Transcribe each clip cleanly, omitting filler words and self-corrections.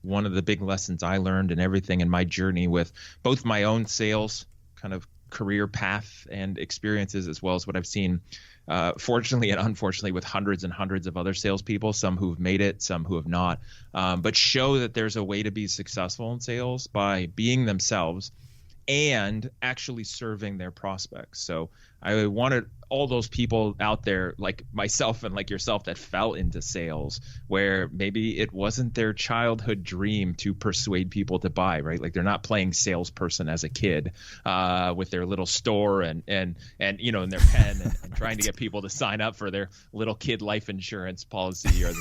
one of the big lessons I learned and everything in my journey with both my own sales kind of career path and experiences, as well as what I've seen, fortunately and unfortunately, with hundreds and hundreds of other salespeople, some who've made it, some who have not, but show that there's a way to be successful in sales by being themselves and actually serving their prospects. So I wanted all those people out there like myself and like yourself that fell into sales where maybe it wasn't their childhood dream to persuade people to buy, right? Like they're not playing salesperson as a kid with their little store and in their pen and trying to get people to sign up for their little kid life insurance policy or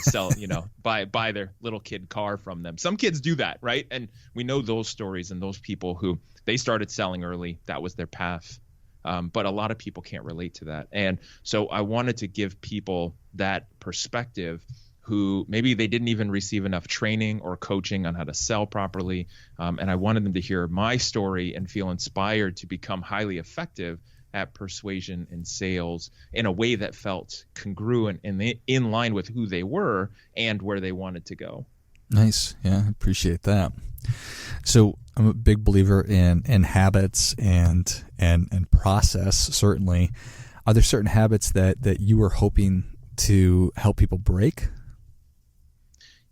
buy their little kid car from them. Some kids do that, right? And we know those stories and those people who they started selling early. That was their path. But a lot of people can't relate to that. And so I wanted to give people that perspective who maybe they didn't even receive enough training or coaching on how to sell properly. And I wanted them to hear my story and feel inspired to become highly effective at persuasion and sales in a way that felt congruent and in line with who they were and where they wanted to go. Nice. Yeah, I appreciate that. So I'm a big believer in habits and process, certainly. Are there certain habits that you were hoping to help people break?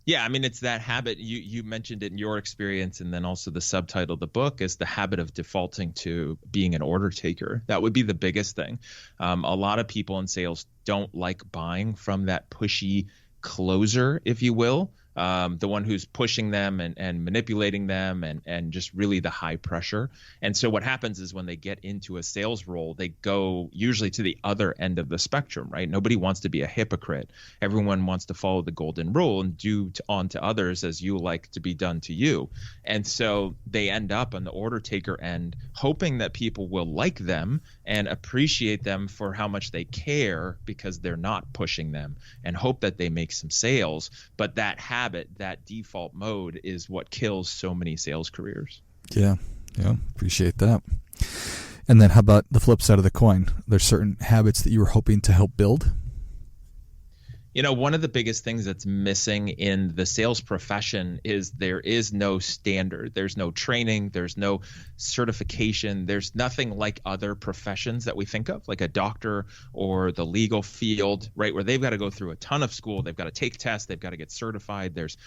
Yeah, I mean, it's that habit. You mentioned it in your experience, and then also the subtitle of the book is the habit of defaulting to being an order taker. That would be the biggest thing. A lot of people in sales don't like buying from that pushy closer, if you will. The one who's pushing them and manipulating them and just really the high pressure. And so what happens is when they get into a sales role, they go usually to the other end of the spectrum, right? Nobody wants to be a hypocrite. Everyone wants to follow the golden rule and do unto others as you like to be done to you. And so they end up on the order taker end, hoping that people will like them and appreciate them for how much they care because they're not pushing them, and hope that they make some sales. But that habit, that default mode is what kills so many sales careers. Yeah, appreciate that. And then how about the flip side of the coin? There's certain habits that you were hoping to help build? One of the biggest things that's missing in the sales profession is there is no standard. There's no training. There's no certification. There's nothing like other professions that we think of, like a doctor or the legal field, right, where they've got to go through a ton of school. They've got to take tests. They've got to get certified. There's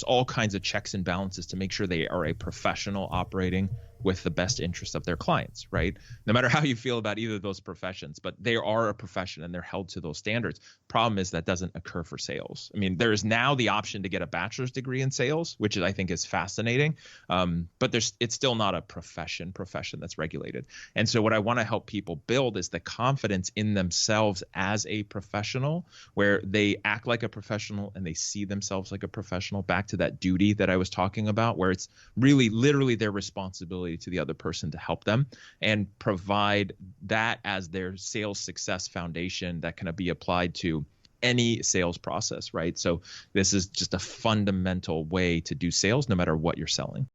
all kinds of checks and balances to make sure they are a professional operating with the best interest of their clients, right? No matter how you feel about either of those professions, but they are a profession and they're held to those standards. Problem is that doesn't occur for sales. I mean, there is now the option to get a bachelor's degree in sales, which I think is fascinating, but it's still not a profession that's regulated. And so what I want to help people build is the confidence in themselves as a professional, where they act like a professional and they see themselves like a professional, back to that duty that I was talking about, where it's really literally their responsibility to the other person to help them and provide that as their sales success foundation that can be applied to any sales process, right? So this is just a fundamental way to do sales no matter what you're selling.